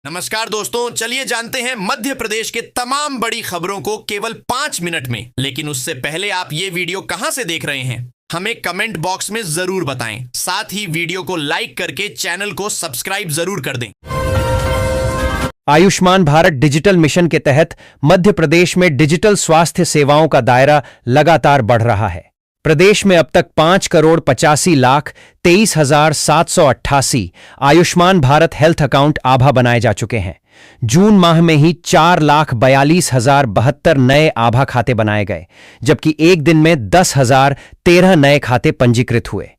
नमस्कार दोस्तों, चलिए जानते हैं मध्य प्रदेश के तमाम बड़ी खबरों को केवल 5 मिनट में। लेकिन उससे पहले आप ये वीडियो कहां से देख रहे हैं, हमें कमेंट बॉक्स में जरूर बताएं। साथ ही वीडियो को लाइक करके चैनल को सब्सक्राइब जरूर कर दें। आयुष्मान भारत डिजिटल मिशन के तहत मध्य प्रदेश में डिजिटल स्वास्थ्य सेवाओं का दायरा लगातार बढ़ रहा है। प्रदेश में अब तक 5,85,23,788 आयुष्मान भारत हेल्थ अकाउंट आभा बनाए जा चुके हैं। जून माह में ही 4,42,072 नए आभा खाते बनाए गए, जबकि एक दिन में 10,013 नए खाते पंजीकृत हुए।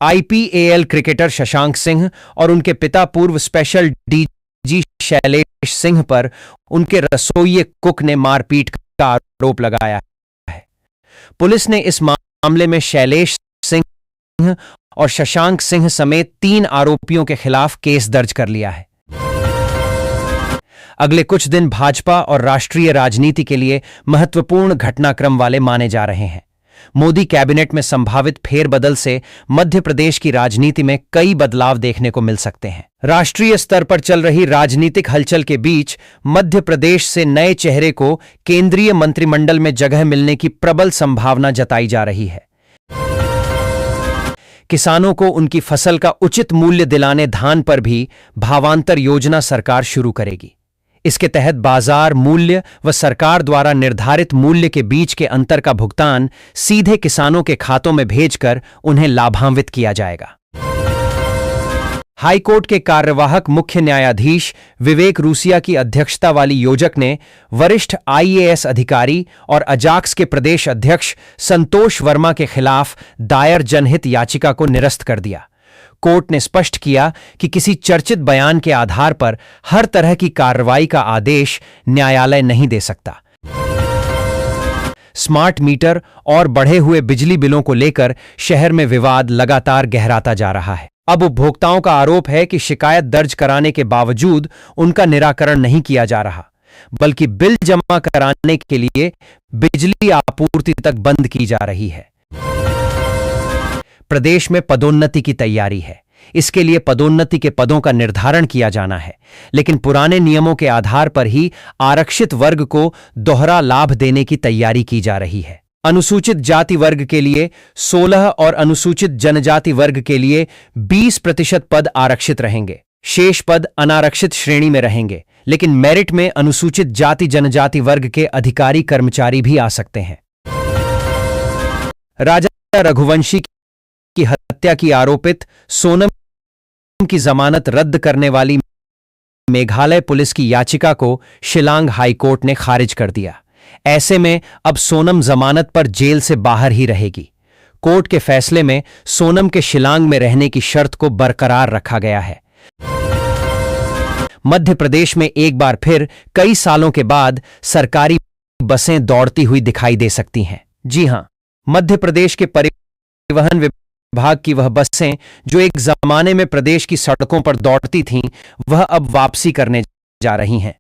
IPAL क्रिकेटर शशांक सिंह और उनके पिता पूर्व स्पेशल डीजी शैलेश सिंह पर उनके रसोइये कुक ने मारपीट का आरोप लगाया है। पुलिस ने इस मामले में शैलेश सिंह और शशांक सिंह समेत 3 आरोपियों के खिलाफ केस दर्ज कर लिया है। अगले कुछ दिन भाजपा और राष्ट्रीय राजनीति के लिए महत्वपूर्ण घटनाक्रम वाले माने जा रहे हैं। मोदी कैबिनेट में संभावित फेरबदल से मध्य प्रदेश की राजनीति में कई बदलाव देखने को मिल सकते हैं। राष्ट्रीय स्तर पर चल रही राजनीतिक हलचल के बीच मध्य प्रदेश से नए चेहरे को केंद्रीय मंत्रिमंडल में जगह मिलने की प्रबल संभावना जताई जा रही है। किसानों को उनकी फसल का उचित मूल्य दिलाने धान पर भी भावांतर योजना सरकार शुरू करेगी। इसके तहत बाजार मूल्य व सरकार द्वारा निर्धारित मूल्य के बीच के अंतर का भुगतान सीधे किसानों के खातों में भेजकर उन्हें लाभान्वित किया जाएगा। हाईकोर्ट के कार्यवाहक मुख्य न्यायाधीश विवेक रूसिया की अध्यक्षता वाली योजक ने वरिष्ठ IAS अधिकारी और अजाक्स के प्रदेश अध्यक्ष संतोष वर्मा के खिलाफ दायर जनहित याचिका को निरस्त कर दिया। कोर्ट ने स्पष्ट किया कि किसी चर्चित बयान के आधार पर हर तरह की कार्रवाई का आदेश न्यायालय नहीं दे सकता। स्मार्ट मीटर और बढ़े हुए बिजली बिलों को लेकर शहर में विवाद लगातार गहराता जा रहा है। अब उपभोक्ताओं का आरोप है कि शिकायत दर्ज कराने के बावजूद उनका निराकरण नहीं किया जा रहा, बल्कि बिल जमा कराने के लिए बिजली आपूर्ति तक बंद की जा रही है। प्रदेश में पदोन्नति की तैयारी है। इसके लिए पदोन्नति के पदों का निर्धारण किया जाना है, लेकिन पुराने नियमों के आधार पर ही आरक्षित वर्ग को दोहरा लाभ देने की तैयारी की जा रही है। अनुसूचित जाति वर्ग के लिए 16 और अनुसूचित जनजाति वर्ग के लिए 20% पद आरक्षित रहेंगे। शेष पद अनारक्षित श्रेणी में रहेंगे, लेकिन मेरिट में अनुसूचित जाति जनजाति वर्ग के अधिकारी कर्मचारी भी आ सकते हैं। राजा रघुवंशी की हत्या की आरोपित सोनम की जमानत रद्द करने वाली मेघालय पुलिस की याचिका को शिलांग हाईकोर्ट ने खारिज कर दिया। ऐसे में अब सोनम जमानत पर जेल से बाहर ही रहेगी। कोर्ट के फैसले में सोनम के शिलांग में रहने की शर्त को बरकरार रखा गया है। मध्य प्रदेश में एक बार फिर कई सालों के बाद सरकारी बसें दौड़ती हुई दिखाई दे सकती हैं। जी हां, मध्य प्रदेश के परिवहन विभाग की वह बसें जो एक जमाने में प्रदेश की सड़कों पर दौड़ती थीं, वह अब वापसी करने जा रही हैं।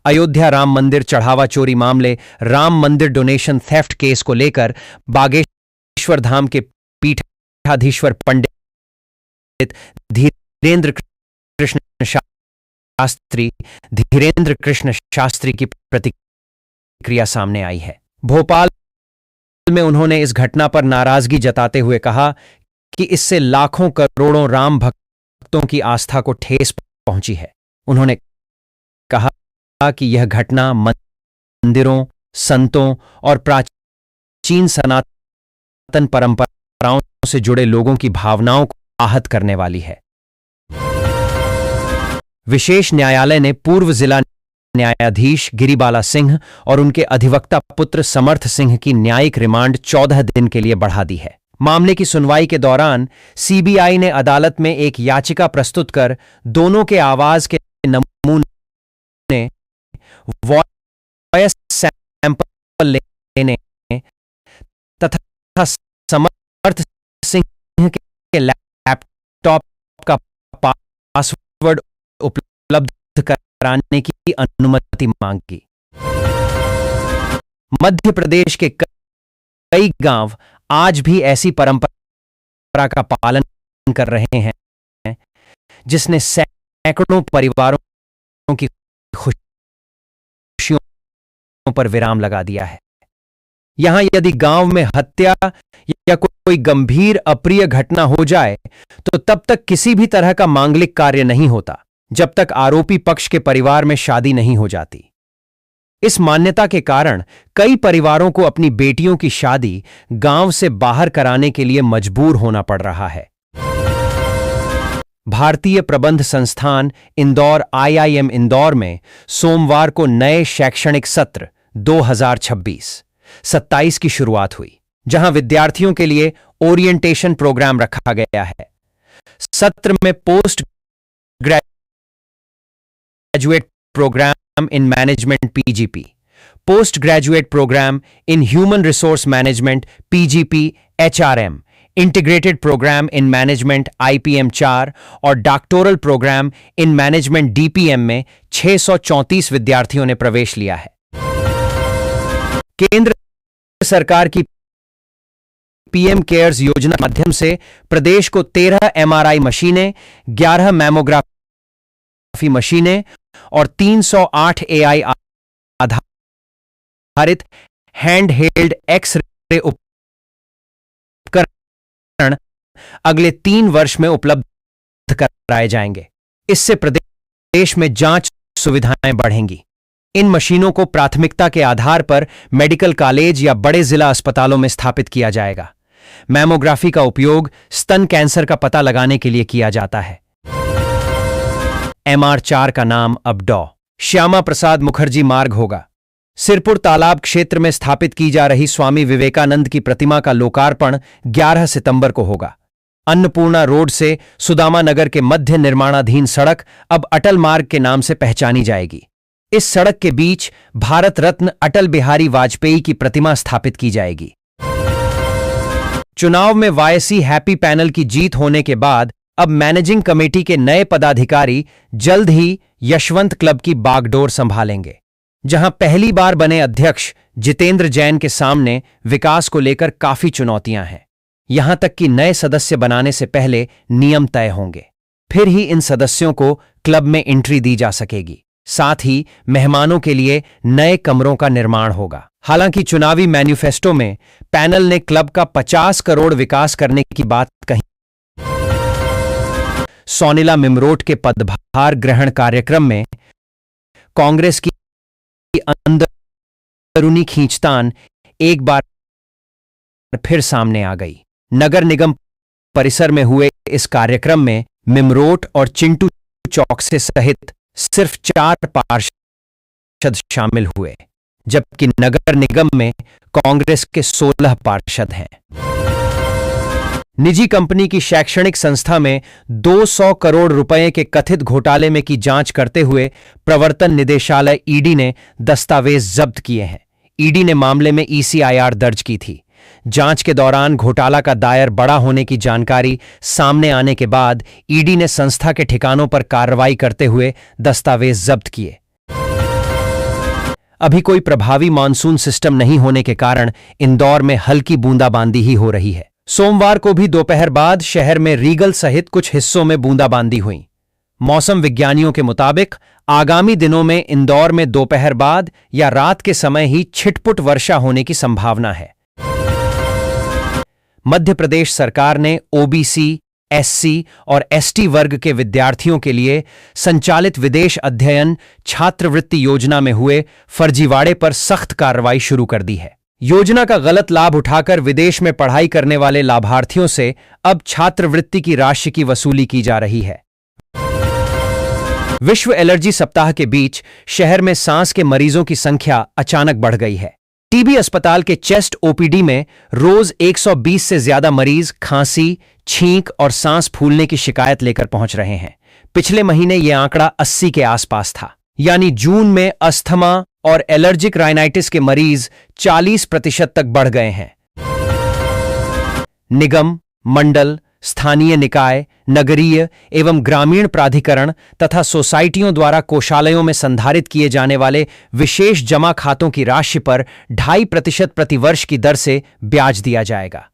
अयोध्या राम मंदिर चढ़ावा चोरी मामले राम मंदिर डोनेशन थेफ्ट केस को लेकर बागेश्वर धाम के पीठाधीश्वर पंडित धीरेंद्र कृष्ण शास्त्री की प्रतिक्रिया सामने आई है। भोपाल में उन्होंने इस घटना पर नाराजगी जताते हुए कहा कि इससे लाखों करोड़ों राम भक्तों की आस्था को ठेस पहुंची है। उन्होंने कहा कि यह घटना मंदिरों, संतों और प्राचीन सनातन परंपराओं से जुड़े लोगों की भावनाओं को आहत करने वाली है। विशेष न्यायालय ने पूर्व जिला न्यायाधीश गिरिबाला सिंह और उनके अधिवक्ता पुत्र समर्थ सिंह की न्यायिक रिमांड 14 दिन के लिए बढ़ा दी है। मामले की सुनवाई के दौरान CBI ने अदालत में एक याचिका प्रस्तुत कर दोनों के आवाज के नमूने वॉयस सैंपल लेने तथा समर्थ सिंह के लैपटॉप का पासवर्ड उपलब्ध कराने की अनुमति मांगी। मध्य प्रदेश के कई गांव आज भी ऐसी परंपरा का पालन कर रहे हैं जिसने सैकड़ों परिवारों की खुशियों पर विराम लगा दिया है। यहां यदि गांव में हत्या या कोई गंभीर अप्रिय घटना हो जाए तो तब तक किसी भी तरह का मांगलिक कार्य नहीं होता जब तक आरोपी पक्ष के परिवार में शादी नहीं हो जाती। इस मान्यता के कारण कई परिवारों को अपनी बेटियों की शादी गांव से बाहर कराने के लिए मजबूर होना पड़ रहा है। भारतीय प्रबंध संस्थान इंदौर IIM इंदौर में सोमवार को नए शैक्षणिक सत्र 2026-27 की शुरुआत हुई, जहां विद्यार्थियों के लिए ओरिएंटेशन प्रोग्राम रखा गया है। सत्र में post graduate programme in management PGP, post graduate programme in human resource management PGP HRM, integrated programme in management IPM 4 और doctoral programme in management DPM में 634 विद्यार्थियों ने प्रवेश लिया है। केंद्र सरकार की PM केयर्स योजना के माध्यम से प्रदेश को 13 MRI मशीनें, 11 मैमोग्राफी मशीनें और 308 AI आधारित हैंड हेल्ड एक्स-रे उपकरण अगले 3 वर्ष में उपलब्ध कराए जाएंगे। इससे प्रदेश में जांच सुविधाएं बढ़ेंगी। इन मशीनों को प्राथमिकता के आधार पर मेडिकल कॉलेज या बड़े जिला अस्पतालों में स्थापित किया जाएगा। मैमोग्राफी का उपयोग स्तन कैंसर का पता लगाने के लिए किया जाता है। MR4 का नाम अब डॉ. श्यामा प्रसाद मुखर्जी मार्ग होगा। सिरपुर तालाब क्षेत्र में स्थापित की जा रही स्वामी विवेकानंद की प्रतिमा का लोकार्पण 11 सितंबर को होगा। अन्नपूर्णा रोड से सुदामा नगर के मध्य निर्माणाधीन सड़क अब अटल मार्ग के नाम से पहचानी जाएगी। इस सड़क के बीच भारत रत्न अटल बिहारी वाजपेयी की प्रतिमा स्थापित की जाएगी। चुनाव में YC हैप्पी पैनल की जीत होने के बाद अब मैनेजिंग कमेटी के नए पदाधिकारी जल्द ही यशवंत क्लब की बागडोर संभालेंगे, जहां पहली बार बने अध्यक्ष जितेंद्र जैन के सामने विकास को लेकर काफी चुनौतियां हैं। यहां तक कि नए सदस्य बनाने से पहले नियम तय होंगे, फिर ही इन सदस्यों को क्लब में एंट्री दी जा सकेगी। साथ ही मेहमानों के लिए नए कमरों का निर्माण होगा। हालांकि चुनावी मैनिफेस्टो में पैनल ने क्लब का 50 करोड़ विकास करने की बात कही। सोनिला मिमरोट के पदभार ग्रहण कार्यक्रम में कांग्रेस की अंदरूनी खींचतान एक बार फिर सामने आ गई। नगर निगम परिसर में हुए इस कार्यक्रम में मिमरोट और चिंटू चौकसे सहित सिर्फ 4 पार्षद शामिल हुए, जबकि नगर निगम में कांग्रेस के 16 पार्षद हैं। निजी कंपनी की शैक्षणिक संस्था में 200 करोड़ रुपए के कथित घोटाले में की जांच करते हुए प्रवर्तन निदेशालय ईडी ने दस्तावेज जब्त किए हैं। ईडी ने मामले में ECIR दर्ज की थी। जांच के दौरान घोटाला का दायर बड़ा होने की जानकारी सामने आने के बाद ईडी ने संस्था के ठिकानों पर कार्रवाई करते हुए दस्तावेज जब्त किए। अभी कोई प्रभावी मानसून सिस्टम नहीं होने के कारण इंदौर में हल्की बूंदाबांदी ही हो रही है। सोमवार को भी दोपहर बाद शहर में रीगल सहित कुछ हिस्सों में बूंदाबांदी हुई। मौसम विज्ञानियों के मुताबिक आगामी दिनों में इंदौर में दोपहर बाद या रात के समय ही छिटपुट वर्षा होने की संभावना है। मध्य प्रदेश सरकार ने OBC, SC और ST वर्ग के विद्यार्थियों के लिए संचालित विदेश अध्ययन छात्रवृत्ति योजना में हुए फर्जीवाड़े पर सख्त कार्रवाई शुरू कर दी है। योजना का गलत लाभ उठाकर विदेश में पढ़ाई करने वाले लाभार्थियों से अब छात्रवृत्ति की राशि की वसूली की जा रही है। विश्व एलर्जी सप्ताह के बीच शहर में सांस के मरीजों की संख्या अचानक बढ़ गई है। टीबी अस्पताल के चेस्ट OPD में रोज 120 से ज्यादा मरीज खांसी, छींक और सांस फूलने की शिकायत लेकर पहुंच रहे हैं। पिछले महीने यह आंकड़ा 80 के आसपास था, यानी जून में अस्थमा और एलर्जिक राइनाइटिस के मरीज 40% तक बढ़ गए हैं। निगम, मंडल, स्थानीय निकाय, नगरीय एवं ग्रामीण प्राधिकरण तथा सोसाइटियों द्वारा कोषालयों में संधारित किए जाने वाले विशेष जमा खातों की राशि पर 2.5% प्रतिवर्ष की दर से ब्याज दिया जाएगा।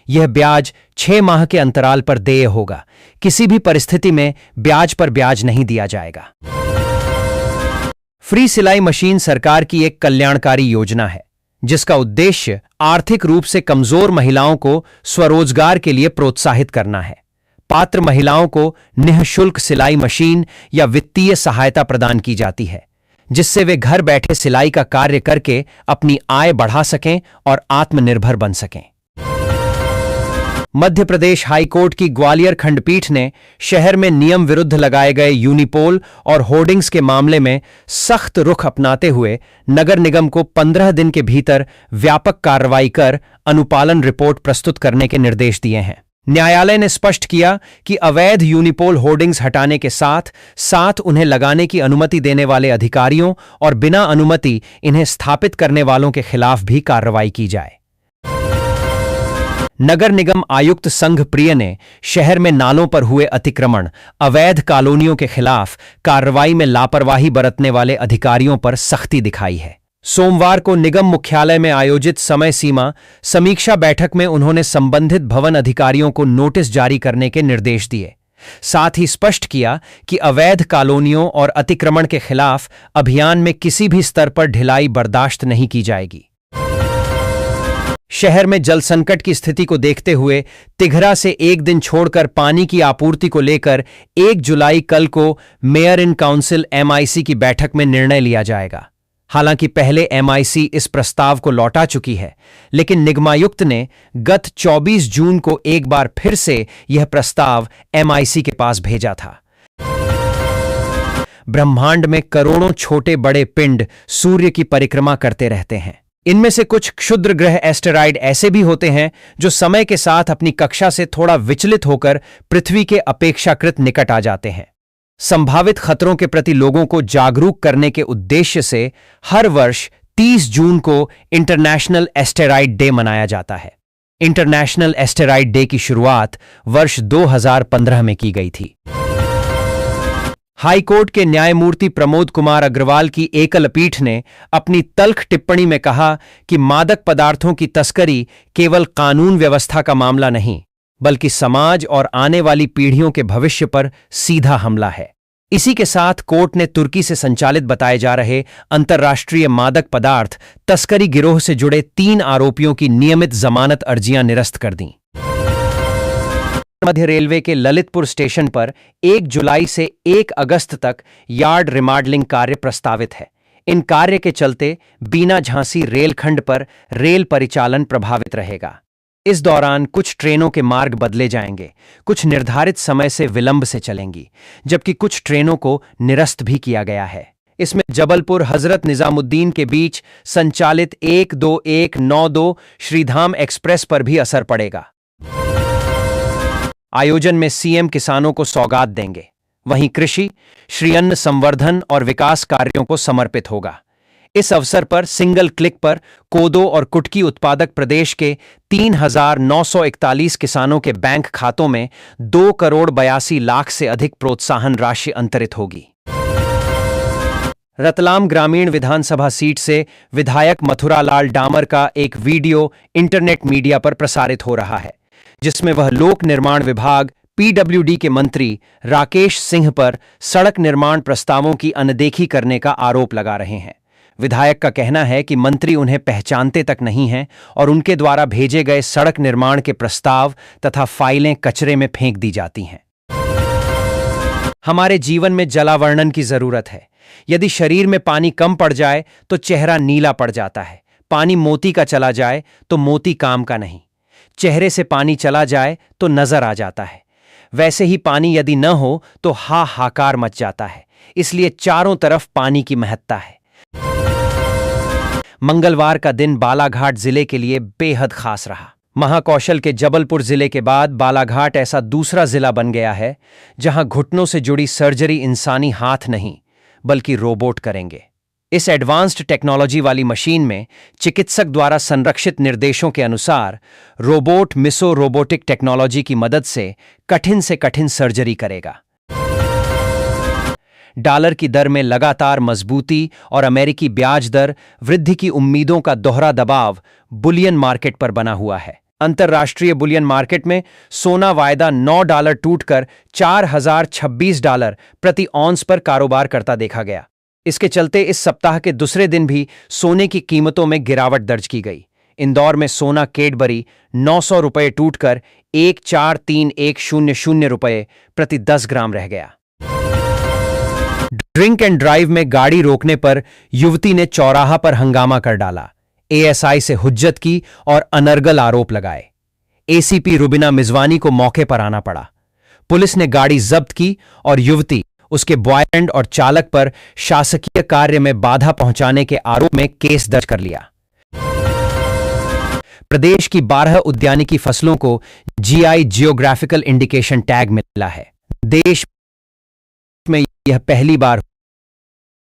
यह ब्याज 6 माह के अंतराल पर देय होगा। किसी भी परिस्थिति में ब्याज पर ब्याज नहीं दिया जाएगा। फ्री सिलाई मशीन सरकार की एक कल्याणकारी योजना है जिसका उद्देश्य आर्थिक रूप से कमजोर महिलाओं को स्वरोजगार के लिए प्रोत्साहित करना है। पात्र महिलाओं को निःशुल्क सिलाई मशीन या वित्तीय सहायता प्रदान की जाती है जिससे वे घर बैठे सिलाई का कार्य करके अपनी आय बढ़ा सकें और आत्मनिर्भर बन सकें। मध्य प्रदेश हाईकोर्ट की ग्वालियर खंडपीठ ने शहर में नियम विरुद्ध लगाए गए यूनिपोल और होर्डिंग्स के मामले में सख्त रुख अपनाते हुए नगर निगम को 15 दिन के भीतर व्यापक कार्रवाई कर अनुपालन रिपोर्ट प्रस्तुत करने के निर्देश दिए हैं। न्यायालय ने स्पष्ट किया कि अवैध यूनिपोल होर्डिंग्स हटाने के साथ साथ उन्हें लगाने की अनुमति देने वाले अधिकारियों और बिना अनुमति इन्हें स्थापित करने वालों के खिलाफ भी कार्रवाई की जाए। नगर निगम आयुक्त संघ प्रिय ने शहर में नालों पर हुए अतिक्रमण, अवैध कॉलोनियों के खिलाफ कार्रवाई में लापरवाही बरतने वाले अधिकारियों पर सख्ती दिखाई है। सोमवार को निगम मुख्यालय में आयोजित समय सीमा समीक्षा बैठक में उन्होंने संबंधित भवन अधिकारियों को नोटिस जारी करने के निर्देश दिए। साथ ही स्पष्ट किया कि अवैध कॉलोनियों और अतिक्रमण के खिलाफ अभियान में किसी भी स्तर पर ढिलाई बर्दाश्त नहीं की जाएगी। शहर में जल संकट की स्थिति को देखते हुए तिघरा से एक दिन छोड़कर पानी की आपूर्ति को लेकर 1 जुलाई कल को मेयर इन काउंसिल MIC की बैठक में निर्णय लिया जाएगा। हालांकि पहले MIC इस प्रस्ताव को लौटा चुकी है, लेकिन निगमायुक्त ने गत 24 जून को एक बार फिर से यह प्रस्ताव MIC के पास भेजा था। ब्रह्मांड में करोड़ों छोटे बड़े पिंड सूर्य की परिक्रमा करते रहते हैं। इनमें से कुछ क्षुद्र ग्रह एस्टेरॉयड ऐसे भी होते हैं जो समय के साथ अपनी कक्षा से थोड़ा विचलित होकर पृथ्वी के अपेक्षाकृत निकट आ जाते हैं। संभावित खतरों के प्रति लोगों को जागरूक करने के उद्देश्य से हर वर्ष 30 जून को इंटरनेशनल एस्टेरॉयड डे मनाया जाता है। इंटरनेशनल एस्टेरॉयड डे की शुरुआत वर्ष 2015 में की गई थी। हाईकोर्ट के न्यायमूर्ति प्रमोद कुमार अग्रवाल की एकल पीठ ने अपनी तल्ख टिप्पणी में कहा कि मादक पदार्थों की तस्करी केवल कानून व्यवस्था का मामला नहीं, बल्कि समाज और आने वाली पीढ़ियों के भविष्य पर सीधा हमला है। इसी के साथ कोर्ट ने तुर्की से संचालित बताए जा रहे अंतर्राष्ट्रीय मादक पदार्थ तस्करी गिरोह से जुड़े 3 आरोपियों की नियमित जमानत अर्जियां निरस्त कर दीं। मध्य रेलवे के ललितपुर स्टेशन पर 1 जुलाई से 1 अगस्त तक यार्ड रिमॉडलिंग कार्य प्रस्तावित है। इन कार्य के चलते बीना झांसी रेलखंड पर रेल परिचालन प्रभावित रहेगा। इस दौरान कुछ ट्रेनों के मार्ग बदले जाएंगे, कुछ निर्धारित समय से विलंब से चलेंगी, जबकि कुछ ट्रेनों को निरस्त भी किया गया है। इसमें जबलपुर हजरत निजामुद्दीन के बीच संचालित 12192 श्रीधाम एक्सप्रेस पर भी असर पड़ेगा। आयोजन में सीएम किसानों को सौगात देंगे, वहीं कृषि, श्री अन्न संवर्धन और विकास कार्यों को समर्पित होगा। इस अवसर पर सिंगल क्लिक पर कोदो और कुटकी उत्पादक प्रदेश के 3,941 किसानों के बैंक खातों में 2,82,00,000 से अधिक प्रोत्साहन राशि अंतरित होगी। रतलाम ग्रामीण विधानसभा सीट से विधायक मथुरालाल डामर का एक वीडियो इंटरनेट मीडिया पर प्रसारित हो रहा है, जिसमें वह लोक निर्माण विभाग PWD के मंत्री राकेश सिंह पर सड़क निर्माण प्रस्तावों की अनदेखी करने का आरोप लगा रहे हैं। विधायक का कहना है कि मंत्री उन्हें पहचानते तक नहीं हैं और उनके द्वारा भेजे गए सड़क निर्माण के प्रस्ताव तथा फाइलें कचरे में फेंक दी जाती हैं। हमारे जीवन में जलावर्णन की जरूरत है। यदि शरीर में पानी कम पड़ जाए तो चेहरा नीला पड़ जाता है। पानी मोती का चला जाए तो मोती काम का नहीं। चेहरे से पानी चला जाए तो नजर आ जाता है। वैसे ही पानी यदि न हो तो हाहाकार मच जाता है। इसलिए चारों तरफ पानी की महत्ता है। मंगलवार का दिन बालाघाट जिले के लिए बेहद खास रहा। महाकौशल के जबलपुर जिले के बाद बालाघाट ऐसा दूसरा जिला बन गया है जहां घुटनों से जुड़ी सर्जरी इंसानी हाथ नहीं बल्कि रोबोट करेंगे। इस एडवांस्ड टेक्नोलॉजी वाली मशीन में चिकित्सक द्वारा संरक्षित निर्देशों के अनुसार रोबोट मिसो रोबोटिक टेक्नोलॉजी की मदद से कठिन सर्जरी करेगा। डॉलर की दर में लगातार मजबूती और अमेरिकी ब्याज दर वृद्धि की उम्मीदों का दोहरा दबाव बुलियन मार्केट पर बना हुआ है। अंतर्राष्ट्रीय बुलियन मार्केट में सोना वायदा $9 टूटकर $4,026 प्रति औंस पर कारोबार करता देखा गया। इसके चलते इस सप्ताह के दूसरे दिन भी सोने की कीमतों में गिरावट दर्ज की गई। इंदौर में सोना कैडबरी ₹900 टूटकर 1,43,100 रुपये प्रति 10 ग्राम रह गया। ड्रिंक एंड ड्राइव में गाड़ी रोकने पर युवती ने चौराहा पर हंगामा कर डाला, एएसआई से हुज्जत की और अनर्गल आरोप लगाए। एसीपी रुबिना मिजवानी को मौके पर आना पड़ा। पुलिस ने गाड़ी जब्त की और युवती, उसके बॉयफ्रेंड और चालक पर शासकीय कार्य में बाधा पहुंचाने के आरोप में केस दर्ज कर लिया। प्रदेश की 12 उद्यानिकी फसलों को जीआई जियोग्राफिकल इंडिकेशन टैग मिला है। देश में यह पहली बार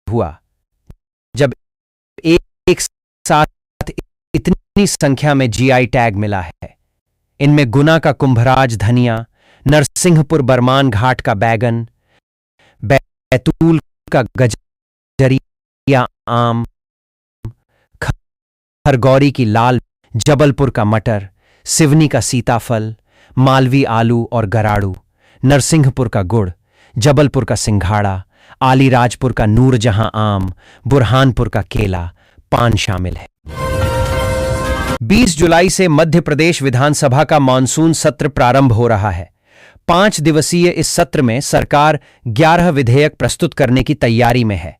हुआ जब एक साथ इतनी संख्या में जीआई टैग मिला है। इनमें गुना का कुंभराज धनिया, नरसिंहपुर बरमान घाट का बैगन, बैतूल का गजरिया आम, खरगौरी की लाल, जबलपुर का मटर, सिवनी का सीताफल, मालवी आलू और गराड़ू, नरसिंहपुर का गुड़, जबलपुर का सिंघाड़ा, आलीराजपुर का नूरजहां आम, बुरहानपुर का केला, पान शामिल है। 20 जुलाई से मध्य प्रदेश विधानसभा का मानसून सत्र प्रारंभ हो रहा है। 5 दिवसीय इस सत्र में सरकार 11 विधेयक प्रस्तुत करने की तैयारी में है।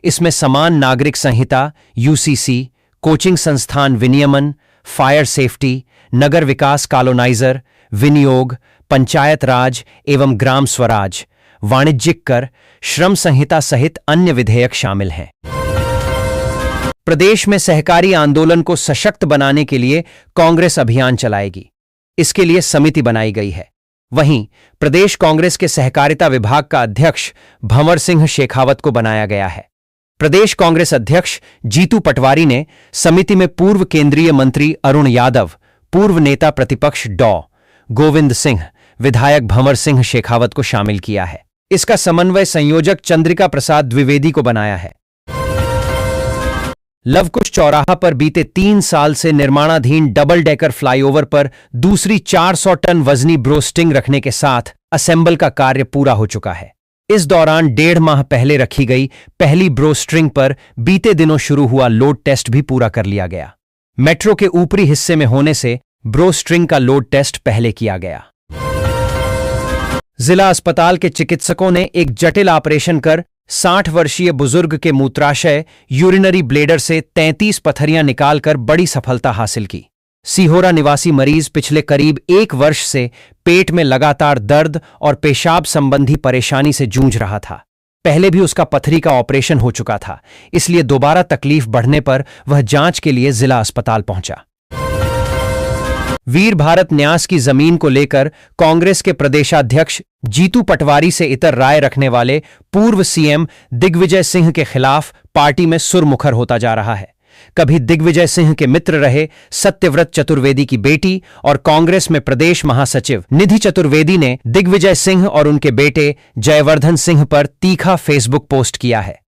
इसमें समान नागरिक संहिता, यूसीसी, कोचिंग संस्थान विनियमन, फायर सेफ्टी, नगर विकास कॉलोनाइजर, विनियोग, पंचायत राज एवं ग्राम स्वराज, वाणिज्यिक कर, श्रम संहिता सहित अन्य विधेयक शामिल हैं। प्रदेश में सहकारी आंदोलन को सशक्त बनाने के लिए कांग्रेस अभियान चलाएगी। इसके लिए समिति बनाई गई है। वहीं प्रदेश कांग्रेस के सहकारिता विभाग का अध्यक्ष भंवर सिंह शेखावत को बनाया गया है। प्रदेश कांग्रेस अध्यक्ष जीतू पटवारी ने समिति में पूर्व केंद्रीय मंत्री अरुण यादव, पूर्व नेता प्रतिपक्ष डॉ. गोविंद सिंह, विधायक भंवर सिंह शेखावत को शामिल किया है। इसका समन्वय संयोजक चंद्रिका प्रसाद द्विवेदी को बनाया है। लवकुश चौराहा पर बीते 3 साल से निर्माणाधीन डबल डेकर फ्लाईओवर पर दूसरी 400 टन वजनी ब्रोस्टिंग रखने के साथ असेंबल का कार्य पूरा हो चुका है। इस दौरान 1.5 माह पहले रखी गई पहली ब्रोस्ट्रिंग पर बीते दिनों शुरू हुआ लोड टेस्ट भी पूरा कर लिया गया। मेट्रो के ऊपरी हिस्से में होने से ब्रोस्ट्रिंग का लोड टेस्ट पहले किया गया। जिला अस्पताल के चिकित्सकों ने एक जटिल ऑपरेशन कर 60 वर्षीय बुजुर्ग के मूत्राशय यूरिनरी ब्लेडर से 33 पथरियां निकालकर बड़ी सफलता हासिल की। सीहोरा निवासी मरीज पिछले करीब 1 वर्ष से पेट में लगातार दर्द और पेशाब संबंधी परेशानी से जूझ रहा था। पहले भी उसका पथरी का ऑपरेशन हो चुका था, इसलिए दोबारा तकलीफ बढ़ने पर वह जांच के लिए जिला अस्पताल पहुंचा। वीर भारत न्यास की जमीन को लेकर कांग्रेस के प्रदेशाध्यक्ष जीतू पटवारी से इतर राय रखने वाले पूर्व सीएम दिग्विजय सिंह के खिलाफ पार्टी में सुरमुखर होता जा रहा है। कभी दिग्विजय सिंह के मित्र रहे सत्यव्रत चतुर्वेदी की बेटी और कांग्रेस में प्रदेश महासचिव निधि चतुर्वेदी ने दिग्विजय सिंह और उनके बेटे जयवर्धन सिंह पर तीखा फेसबुक पोस्ट किया है।